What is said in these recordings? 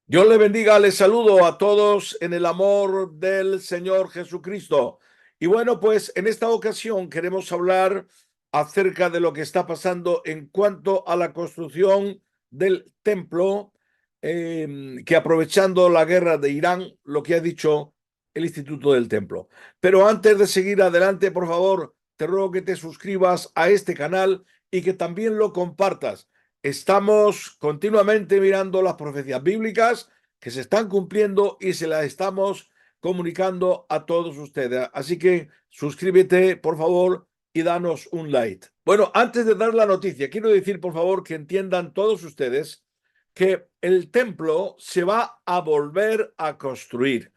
Dios le bendiga, les saludo a todos en el amor del Señor Jesucristo. Y bueno, pues en esta ocasión queremos hablar acerca de lo que está pasando en cuanto a la construcción del templo, que aprovechando la guerra de Irán, lo que ha dicho el Instituto del Templo. Pero antes de seguir adelante, por favor, te ruego que te suscribas a este canal y que también lo compartas. Estamos continuamente mirando las profecías bíblicas que se están cumpliendo y se las estamos comunicando a todos ustedes. Así que suscríbete, por favor, y danos un like. Bueno, antes de dar la noticia, quiero decir, por favor, que entiendan todos ustedes que el templo se va a volver a construir,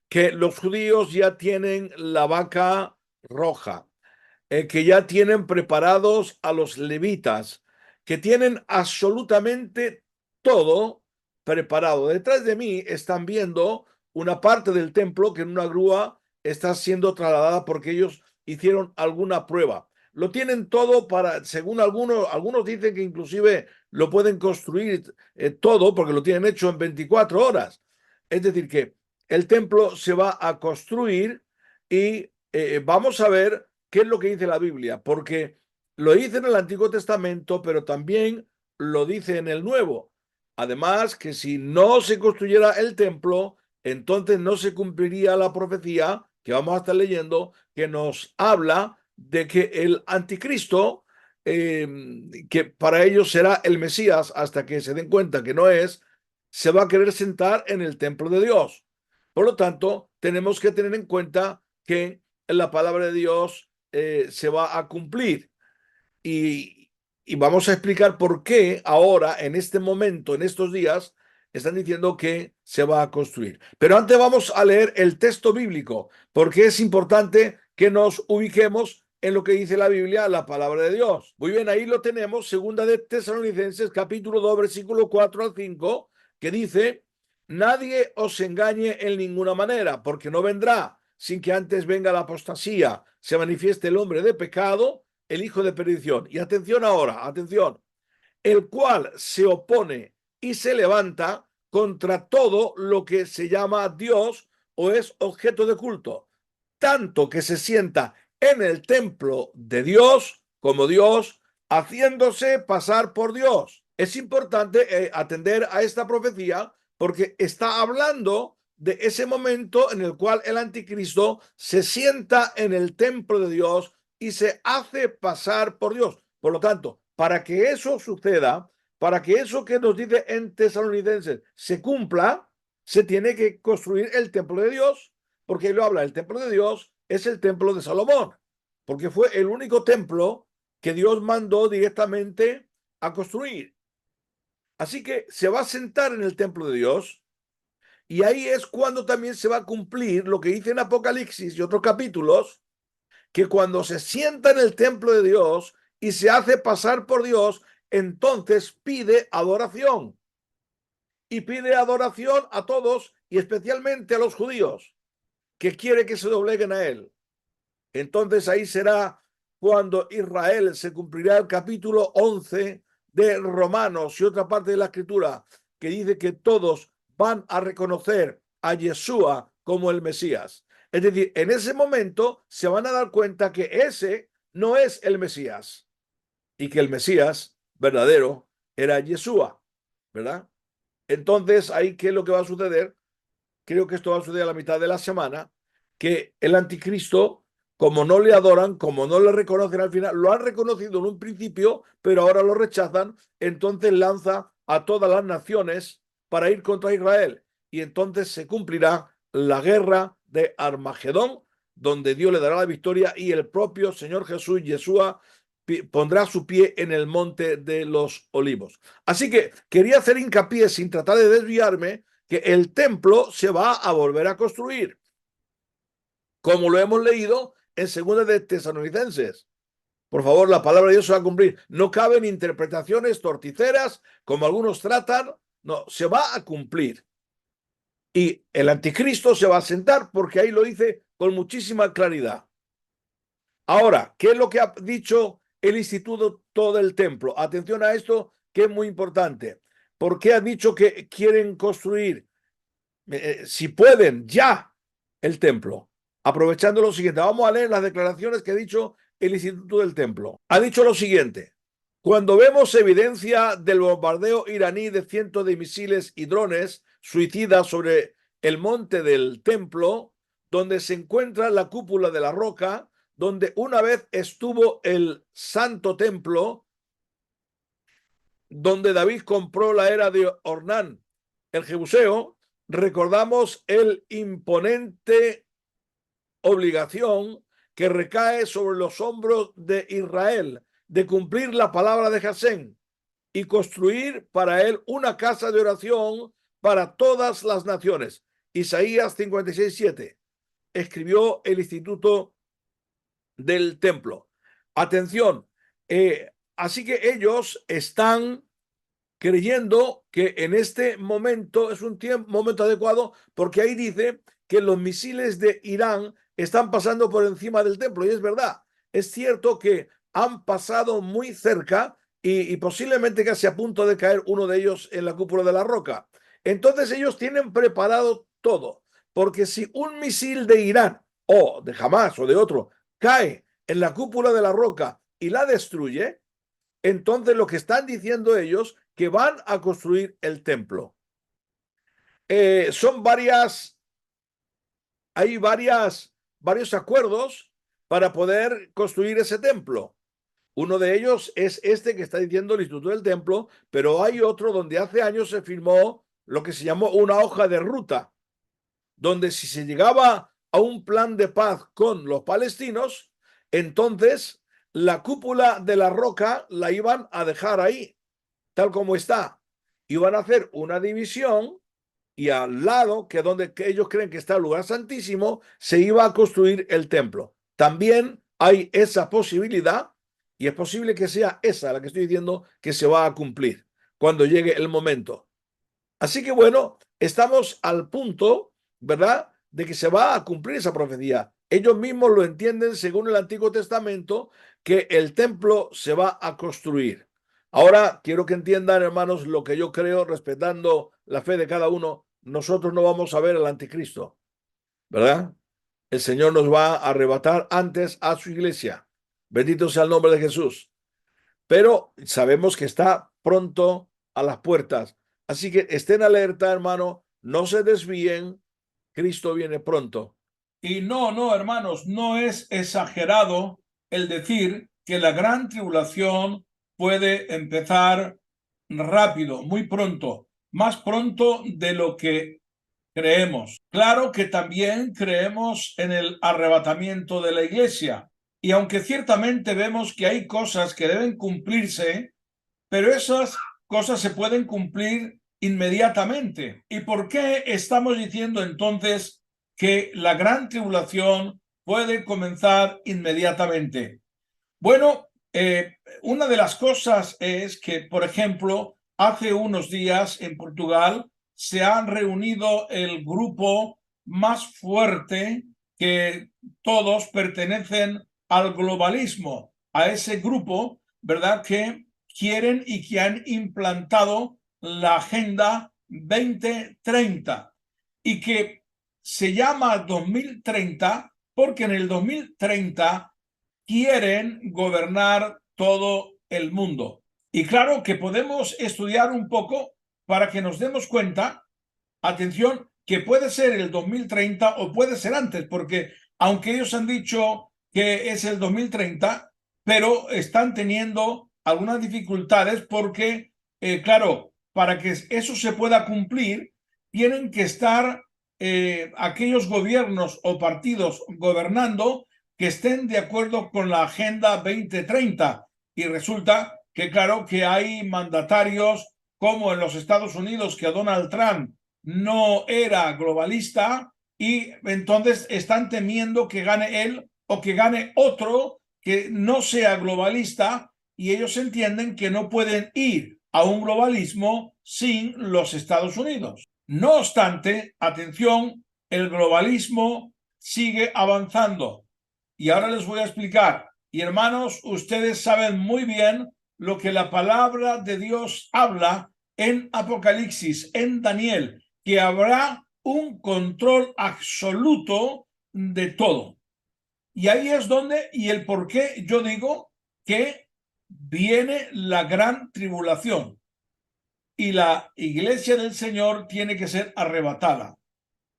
que los judíos ya tienen la vaca roja, que ya tienen preparados a los levitas, que tienen absolutamente todo preparado. Detrás de mí están viendo una parte del templo que en una grúa está siendo trasladada porque ellos hicieron alguna prueba. Lo tienen todo para, según algunos dicen que inclusive lo pueden construir todo porque lo tienen hecho en 24 horas. Es decir, que el templo se va a construir y vamos a ver qué es lo que dice la Biblia, porque lo dice en el Antiguo Testamento, pero también lo dice en el Nuevo. Además, que si no se construyera el templo, entonces no se cumpliría la profecía que vamos a estar leyendo, que nos habla de que el anticristo, que para ellos será el Mesías hasta que se den cuenta que no es, se va a querer sentar en el templo de Dios. Por lo tanto, tenemos que tener en cuenta que la palabra de Dios se va a cumplir. Y, y vamos a explicar por qué ahora, en este momento, en estos días, están diciendo que se va a construir. Pero antes vamos a leer el texto bíblico, porque es importante que nos ubiquemos en lo que dice la Biblia, la palabra de Dios. Muy bien, ahí lo tenemos, segunda de Tesalonicenses, capítulo 2, versículo 4 al 5, que dice: nadie os engañe en ninguna manera, porque no vendrá sin que antes venga la apostasía, se manifieste el hombre de pecado, el hijo de perdición. Y atención ahora, atención, el cual se opone y se levanta contra todo lo que se llama Dios o es objeto de culto, tanto que se sienta en el templo de Dios como Dios, haciéndose pasar por Dios. Es importante atender a esta profecía porque está hablando de ese momento en el cual el anticristo se sienta en el templo de Dios y se hace pasar por Dios. Por lo tanto, para que eso suceda, para que eso que nos dice en Tesalonicenses se cumpla, se tiene que construir el templo de Dios, porque ahí lo habla. El templo de Dios es el templo de Salomón, porque fue el único templo que Dios mandó directamente a construir. Así que se va a sentar en el templo de Dios, y ahí es cuando también se va a cumplir lo que dice en Apocalipsis y otros capítulos, que cuando se sienta en el templo de Dios y se hace pasar por Dios, entonces pide adoración. Y pide adoración a todos y especialmente a los judíos, que quiere que se dobleguen a él. Entonces ahí será cuando Israel se cumplirá el capítulo 11 de Romanos y otra parte de la escritura que dice que todos van a reconocer a Yeshua como el Mesías. Es decir, en ese momento se van a dar cuenta que ese no es el Mesías y que el Mesías verdadero era Yeshua, ¿verdad? Entonces, ahí, ¿qué es lo que va a suceder? Creo que esto va a suceder a la mitad de la semana, que el anticristo, como no le adoran, como no le reconocen al final, lo han reconocido en un principio, pero ahora lo rechazan, entonces lanza a todas las naciones para ir contra Israel. Y entonces se cumplirá la guerra de Armagedón, donde Dios le dará la victoria y el propio Señor Jesús, Yeshua, pondrá su pie en el monte de los olivos. Así que quería hacer hincapié, sin tratar de desviarme, que el templo se va a volver a construir, como lo hemos leído en segunda de Tesalonicenses. Por favor, la palabra de Dios se va a cumplir. No caben interpretaciones torticeras, como algunos tratan. No, se va a cumplir. Y el anticristo se va a sentar porque ahí lo dice con muchísima claridad. Ahora, ¿qué es lo que ha dicho el Instituto del Templo? Atención a esto, que es muy importante. ¿Por qué ha dicho que quieren construir, si pueden, ya el templo? Aprovechando lo siguiente, vamos a leer las declaraciones que ha dicho el Instituto del Templo. Ha dicho lo siguiente: cuando vemos evidencia del bombardeo iraní de cientos de misiles y drones suicidas sobre el monte del templo, donde se encuentra la cúpula de la roca, donde una vez estuvo el santo templo, donde David compró la era de Ornán, el Jebuseo, recordamos el imponente obligación que recae sobre los hombros de Israel de cumplir la palabra de Jasén y construir para él una casa de oración para todas las naciones. Isaías 56:7 escribió el Instituto del Templo. Atención, así que ellos están creyendo que en este momento es un momento adecuado, porque ahí dice que los misiles de Irán están pasando por encima del templo, y es verdad, es cierto que han pasado muy cerca y posiblemente casi a punto de caer uno de ellos en la cúpula de la roca. Entonces ellos tienen preparado todo, porque si un misil de Irán o de Hamas o de otro cae en la cúpula de la roca y la destruye, entonces lo que están diciendo ellos que van a construir el templo. Son hay varios acuerdos para poder construir ese templo. Uno de ellos es este que está diciendo el Instituto del Templo, pero hay otro donde hace años se firmó lo que se llamó una hoja de ruta, donde si se llegaba a un plan de paz con los palestinos, entonces la cúpula de la roca la iban a dejar ahí, tal como está. Iban a hacer una división y al lado, que es donde ellos creen que está el lugar santísimo, se iba a construir el templo. También hay esa posibilidad, y es posible que sea esa la que estoy diciendo que se va a cumplir cuando llegue el momento. Así que bueno, estamos al punto, ¿verdad?, de que se va a cumplir esa profecía. Ellos mismos lo entienden según el Antiguo Testamento, que el templo se va a construir. Ahora quiero que entiendan, hermanos, lo que yo creo, respetando la fe de cada uno. Nosotros no vamos a ver al anticristo, ¿verdad? El Señor nos va a arrebatar antes a su iglesia. Bendito sea el nombre de Jesús. Pero sabemos que está pronto a las puertas. Así que estén alerta, hermano, no se desvíen, Cristo viene pronto. Y no, hermanos, no es exagerado el decir que la gran tribulación puede empezar rápido, muy pronto, más pronto de lo que creemos. Claro que también creemos en el arrebatamiento de la iglesia, y aunque ciertamente vemos que hay cosas que deben cumplirse, pero esas cosas se pueden cumplir inmediatamente. ¿Y por qué estamos diciendo entonces que la gran tribulación puede comenzar inmediatamente? Bueno, una de las cosas es que, por ejemplo, hace unos días en Portugal se han reunido el grupo más fuerte, que todos pertenecen al globalismo, a ese grupo, ¿verdad?, que quieren y que han implantado la Agenda 2030 y que se llama 2030 porque en el 2030 quieren gobernar todo el mundo. Y claro que podemos estudiar un poco para que nos demos cuenta, atención, que puede ser el 2030 o puede ser antes, porque aunque ellos han dicho que es el 2030, pero están teniendo algunas dificultades porque, claro, para que eso se pueda cumplir, tienen que estar aquellos gobiernos o partidos gobernando que estén de acuerdo con la Agenda 2030. Y resulta que, claro, que hay mandatarios como en los Estados Unidos, que Donald Trump no era globalista, y entonces están temiendo que gane él o que gane otro que no sea globalista, y ellos entienden que no pueden ir a un globalismo sin los Estados Unidos. No obstante, atención, el globalismo sigue avanzando. Y ahora les voy a explicar. Y hermanos, ustedes saben muy bien lo que la palabra de Dios habla en Apocalipsis, en Daniel, que habrá un control absoluto de todo. Y ahí es donde, y el por qué yo digo que viene la gran tribulación y la iglesia del Señor tiene que ser arrebatada.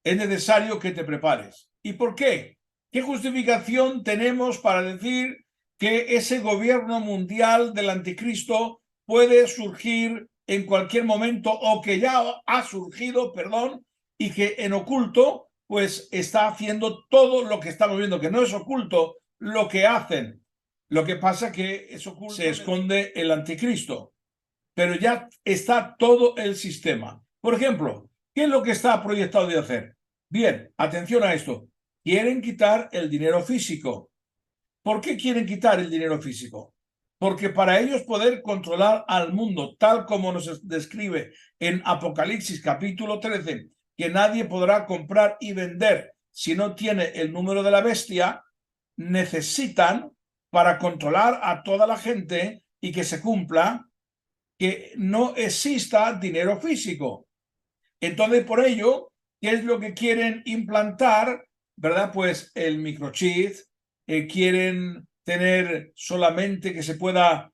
Es necesario que te prepares. ¿Y por qué? ¿Qué justificación tenemos para decir que ese gobierno mundial del anticristo puede surgir en cualquier momento, o que ya ha surgido, perdón, y que en oculto pues está haciendo todo lo que estamos viendo, que no es oculto lo que hacen? Lo que pasa que es oculto, se esconde el anticristo, pero ya está todo el sistema. Por ejemplo, ¿qué es lo que está proyectado de hacer? Bien, atención a esto. Quieren quitar el dinero físico. ¿Por qué quieren quitar el dinero físico? Porque para ellos poder controlar al mundo, tal como nos describe en Apocalipsis capítulo 13, que nadie podrá comprar y vender si no tiene el número de la bestia, necesitan, para controlar a toda la gente y que se cumpla, que no exista dinero físico. Entonces, por ello, ¿qué es lo que quieren implantar? ¿Verdad? Pues el microchip, quieren tener solamente que se pueda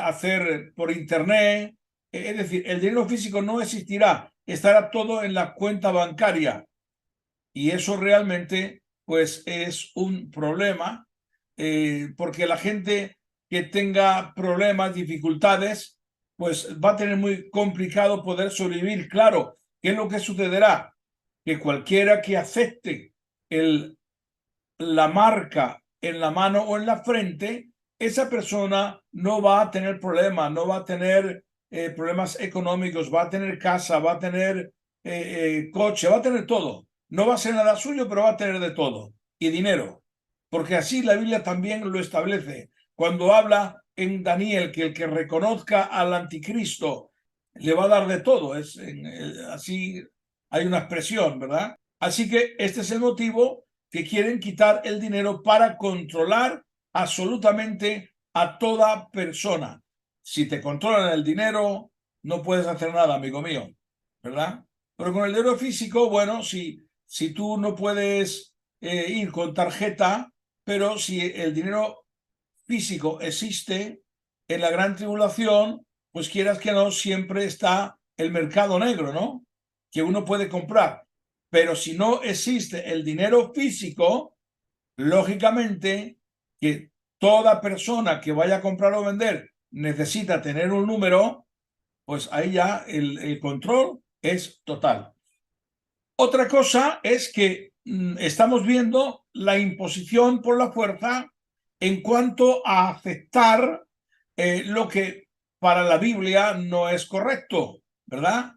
hacer por internet. Es decir, el dinero físico no existirá, estará todo en la cuenta bancaria. Y eso realmente, pues, es un problema, porque la gente que tenga problemas, dificultades, pues va a tener muy complicado poder sobrevivir. Claro, ¿qué es lo que sucederá? Que cualquiera que acepte la marca en la mano o en la frente, esa persona no va a tener problemas, no va a tener problemas económicos, va a tener casa, va a tener coche, va a tener todo. No va a ser nada suyo, pero va a tener de todo. Y dinero. Porque así la Biblia también lo establece. Cuando habla en Daniel que el que reconozca al anticristo le va a dar de todo. Así hay una expresión, ¿verdad? Así que este es el motivo que quieren quitar el dinero para controlar absolutamente a toda persona. Si te controlan el dinero, no puedes hacer nada, amigo mío, ¿verdad? Pero con el dinero físico, bueno, si tú no puedes ir con tarjeta, pero si el dinero físico existe en la gran tribulación, pues quieras que no, siempre está el mercado negro, ¿no? Que uno puede comprar. Pero si no existe el dinero físico, lógicamente que toda persona que vaya a comprar o vender necesita tener un número, pues ahí ya el control es total. Otra cosa es que estamos viendo la imposición por la fuerza en cuanto a aceptar lo que para la Biblia no es correcto, ¿verdad?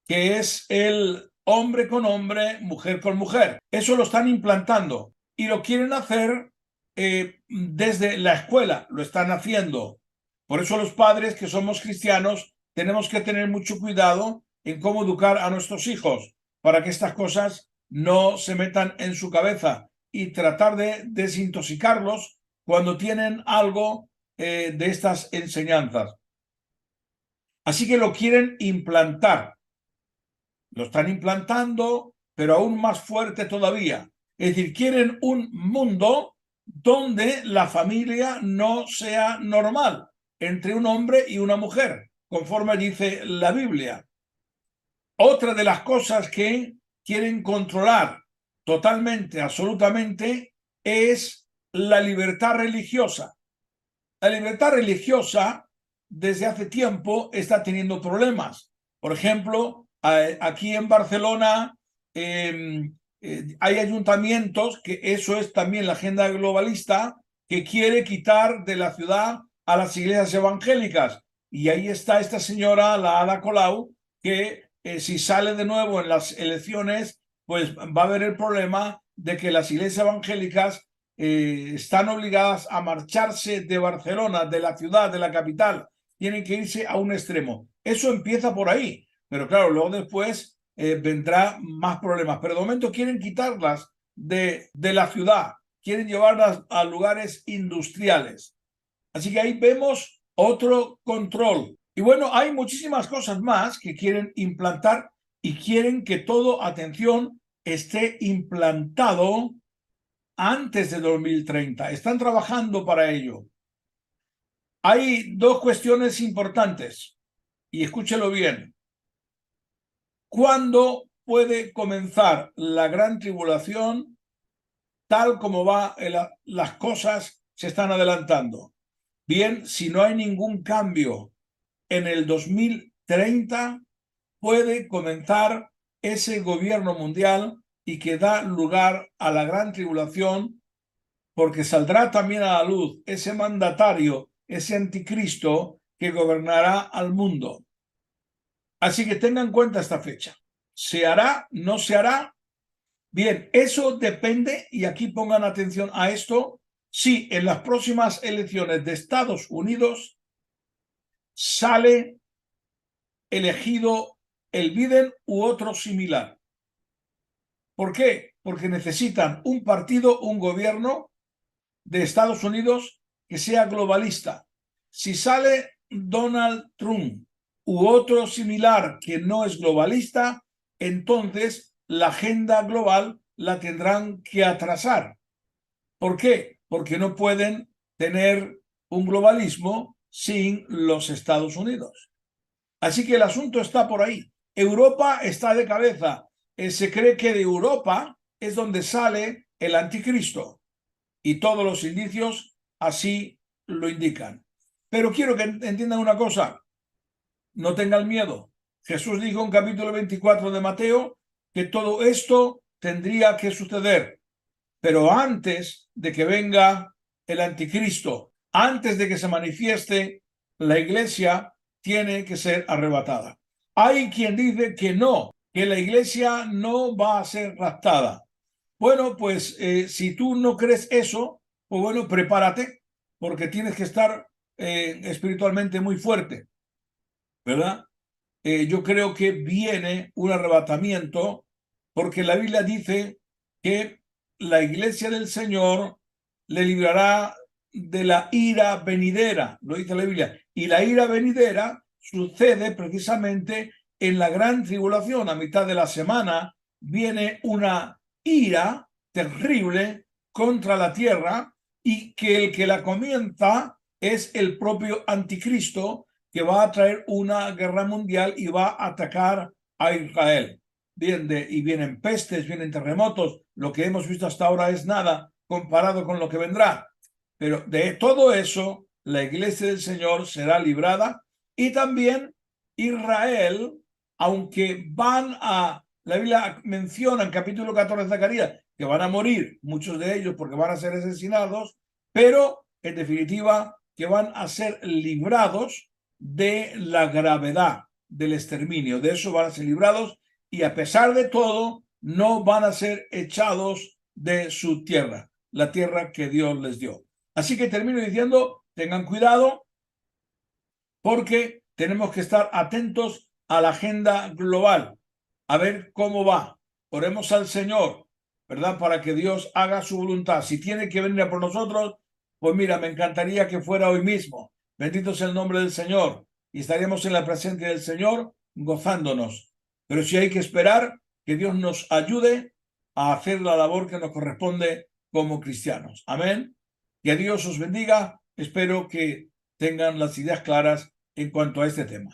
Que es el hombre con hombre, mujer con mujer. Eso lo están implantando y lo quieren hacer desde la escuela, lo están haciendo. Por eso los padres que somos cristianos tenemos que tener mucho cuidado en cómo educar a nuestros hijos para que estas cosas no se metan en su cabeza y tratar de desintoxicarlos cuando tienen algo de estas enseñanzas. Así que lo quieren implantar. Lo están implantando, pero aún más fuerte todavía. Es decir, quieren un mundo donde la familia no sea normal entre un hombre y una mujer, conforme dice la Biblia. Otra de las cosas que quieren controlar totalmente, absolutamente, es la libertad religiosa. La libertad religiosa desde hace tiempo está teniendo problemas. Por ejemplo, aquí en Barcelona hay ayuntamientos, que eso es también la agenda globalista, que quiere quitar de la ciudad a las iglesias evangélicas. Y ahí está esta señora, la Ada Colau, que si sale de nuevo en las elecciones, pues va a haber el problema de que las iglesias evangélicas están obligadas a marcharse de Barcelona, de la ciudad, de la capital. Tienen que irse a un extremo. Eso empieza por ahí, pero claro, luego después vendrá más problemas. Pero de momento quieren quitarlas de la ciudad, quieren llevarlas a lugares industriales. Así que ahí vemos otro control. Y bueno, hay muchísimas cosas más que quieren implantar y quieren que todo, atención, esté implantado antes de 2030. Están trabajando para ello. Hay dos cuestiones importantes y escúchelo bien. ¿Cuándo puede comenzar la gran tribulación tal como las cosas se están adelantando? Bien, si no hay ningún cambio en el 2030, puede comenzar ese gobierno mundial y que da lugar a la gran tribulación, porque saldrá también a la luz ese mandatario, ese anticristo que gobernará al mundo. Así que tengan en cuenta esta fecha. ¿Se hará? ¿No se hará? Bien, eso depende, y aquí pongan atención a esto, si en las próximas elecciones de Estados Unidos sale elegido el Biden u otro similar. ¿Por qué? Porque necesitan un partido, un gobierno de Estados Unidos que sea globalista. Si sale Donald Trump u otro similar que no es globalista, entonces la agenda global la tendrán que atrasar. ¿Por qué? Porque no pueden tener un globalismo sin los Estados Unidos. Así que el asunto está por ahí. Europa está de cabeza. Se cree que de Europa es donde sale el anticristo. Y todos los indicios así lo indican. Pero quiero que entiendan una cosa. No tengan miedo. Jesús dijo en capítulo 24 de Mateo que todo esto tendría que suceder. Pero antes de que venga el anticristo, antes de que se manifieste, la iglesia tiene que ser arrebatada. Hay quien dice que no, que la iglesia no va a ser raptada. Bueno, pues si tú no crees eso, pues bueno, prepárate, porque tienes que estar espiritualmente muy fuerte, ¿verdad? Yo creo que viene un arrebatamiento, porque la Biblia dice que la iglesia del Señor le librará de la ira venidera, lo dice la Biblia, y la ira venidera sucede precisamente en la gran tribulación. A mitad de la semana viene una ira terrible contra la tierra, y que el que la comienza es el propio anticristo, que va a traer una guerra mundial y va a atacar a Israel. Y vienen pestes, vienen terremotos. Lo que hemos visto hasta ahora es nada comparado con lo que vendrá. Pero de todo eso, la iglesia del Señor será librada, y también Israel, aunque la Biblia menciona en capítulo 14 de Zacarías que van a morir muchos de ellos porque van a ser asesinados, pero en definitiva que van a ser librados de la gravedad del exterminio. De eso van a ser librados, y a pesar de todo no van a ser echados de su tierra, la tierra que Dios les dio. Así que termino diciendo, tengan cuidado, porque tenemos que estar atentos a la agenda global, a ver cómo va. Oremos al Señor, ¿verdad? Para que Dios haga su voluntad. Si tiene que venir a por nosotros, pues mira, me encantaría que fuera hoy mismo. Bendito sea el nombre del Señor. Y estaríamos en la presencia del Señor gozándonos. Pero si hay que esperar, que Dios nos ayude a hacer la labor que nos corresponde como cristianos. Amén. Que Dios os bendiga. Espero que tengan las ideas claras en cuanto a este tema.